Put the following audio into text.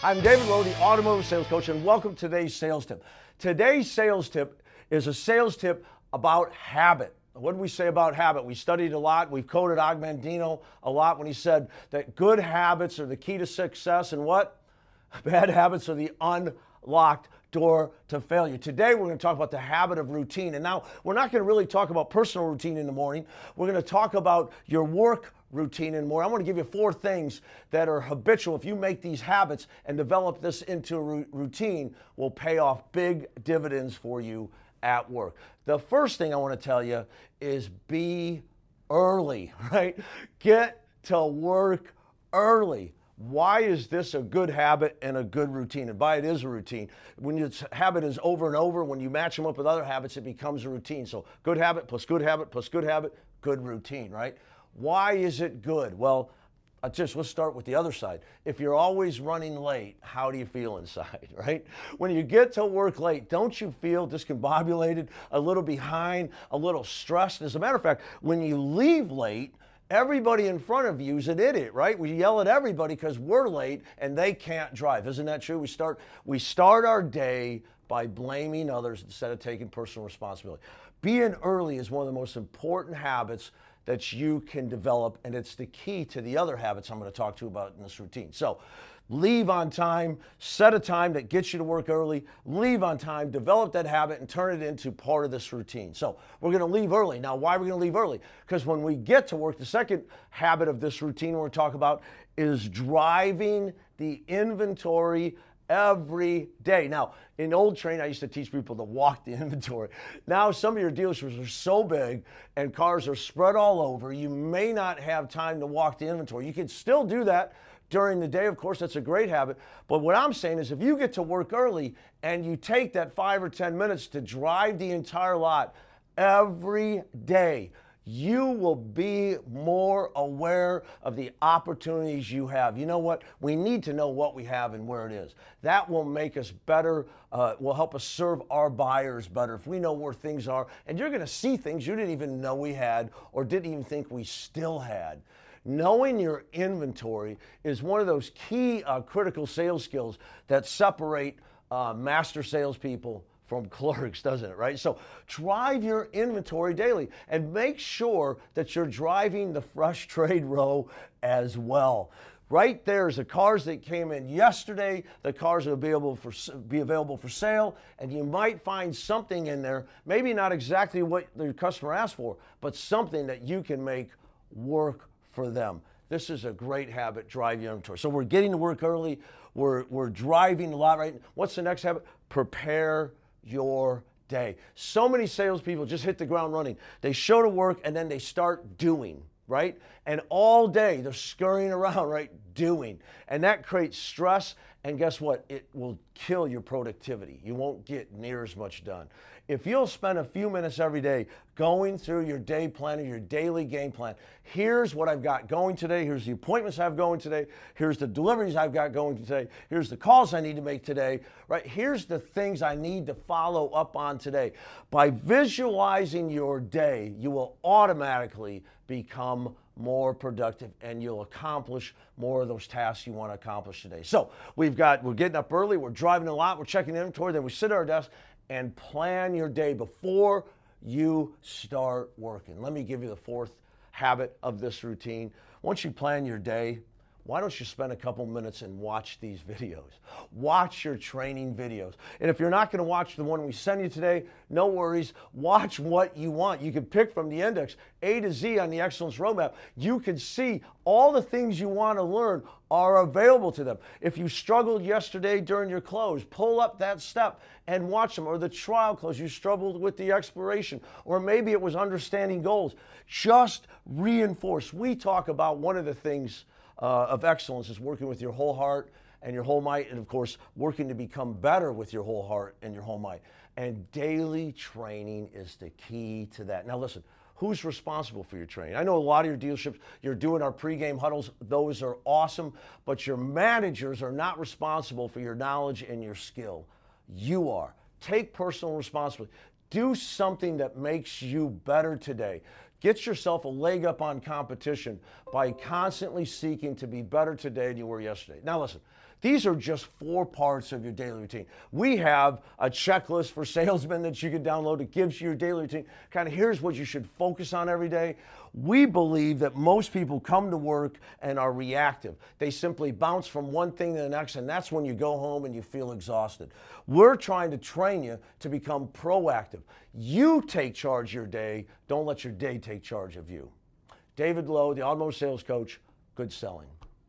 I'm David Lowe, the Automotive Sales Coach, and welcome to today's sales tip. Today's sales tip is a sales tip about habit. What did we say about habit? We studied a lot. We've quoted Agmandino a lot when he said that good habits are the key to success, and what? Bad habits are the unlocked door to failure. Today, we're going to talk about the habit of routine. And now, we're not going to really talk about personal routine in the morning. We're going to talk about your work routine and more. I want to give you 4 things that are habitual. If you make these habits and develop this into a routine, will pay off big dividends for you at work. The first thing I want to tell you is be early, right? Get to work early. Why is this a good habit and a good routine? And by it is a routine. When your habit is over and over, when you match them up with other habits, it becomes a routine. So good habit plus good habit plus good habit, good routine, right? Why is it good? Well, let's start with the other side. If you're always running late, how do you feel inside, right? When you get to work late, don't you feel discombobulated, a little behind, a little stressed? As a matter of fact, when you leave late, everybody in front of you is an idiot, right? We yell at everybody because we're late and they can't drive. Isn't that true? We start our day by blaming others instead of taking personal responsibility. Being early is one of the most important habits that you can develop, and it's the key to the other habits I'm going to talk to you about in this routine. So leave on time, set a time that gets you to work early, leave on time, develop that habit, and turn it into part of this routine. So we're going to leave early. Now, why are we going to leave early? Because when we get to work, the second habit of this routine we're going to talk about is driving the inventory every day. Now, in old training, I used to teach people to walk the inventory. Now, some of your dealerships are so big and cars are spread all over, you may not have time to walk the inventory. You can still do that during the day. Of course, that's a great habit. But what I'm saying is if you get to work early and you take that 5 or 10 minutes to drive the entire lot every day, you will be more aware of the opportunities you have. You know what? We need to know what we have and where it is. That will make us better, will help us serve our buyers better if we know where things are. And you're going to see things you didn't even know we had or didn't even think we still had. Knowing your inventory is one of those key critical sales skills that separate master salespeople from clerks, doesn't it, right? So drive your inventory daily and make sure that you're driving the fresh trade row as well. Right there's the cars that came in yesterday, the cars that will be available for sale, and you might find something in there, maybe not exactly what the customer asked for, but something that you can make work for them. This is a great habit, drive your inventory. So we're getting to work early, we're driving a lot, right? What's the next habit? Prepare your day. So many salespeople just hit the ground running. They show to work and then they start doing, right? And all day they're scurrying around, right? Doing. And that creates stress. And guess what? It will kill your productivity. You won't get near as much done. If you'll spend a few minutes every day going through your day plan or your daily game plan, here's what I've got going today, here's the appointments I have going today, here's the deliveries I've got going today, here's the calls I need to make today, right? Here's the things I need to follow up on today. By visualizing your day, you will automatically become more productive and you'll accomplish more of those tasks you want to accomplish today. So we're getting up early, we're driving a lot, we're checking inventory, then we sit at our desk and plan your day before you start working. Let me give you the 4th habit of this routine. Once you plan your day, why don't you spend a couple minutes and watch these videos? Watch your training videos. And if you're not going to watch the one we send you today, no worries. Watch what you want. You can pick from the index A to Z on the Excellence Roadmap. You can see all the things you want to learn are available to them. If you struggled yesterday during your close, pull up that step and watch them. Or the trial close, you struggled with the expiration. Or maybe it was understanding goals. Just reinforce. We talk about one of the things of excellence is working with your whole heart and your whole might, and of course, working to become better with your whole heart and your whole might. And daily training is the key to that. Now listen, who's responsible for your training? I know a lot of your dealerships, you're doing our pregame huddles. Those are awesome, but your managers are not responsible for your knowledge and your skill. You are. Take personal responsibility. Do something that makes you better today. Get yourself a leg up on competition by constantly seeking to be better today than you were yesterday. Now listen, These are just 4 parts of your daily routine. We have a checklist for salesmen that you can download. It gives you your daily routine. Kind of here's what you should focus on every day. We believe that most people come to work and are reactive. They simply bounce from one thing to the next, and that's when you go home and you feel exhausted. We're trying to train you to become proactive. You take charge of your day. Don't let your day take charge of you. David Lowe, the Automotive Sales Coach, good selling.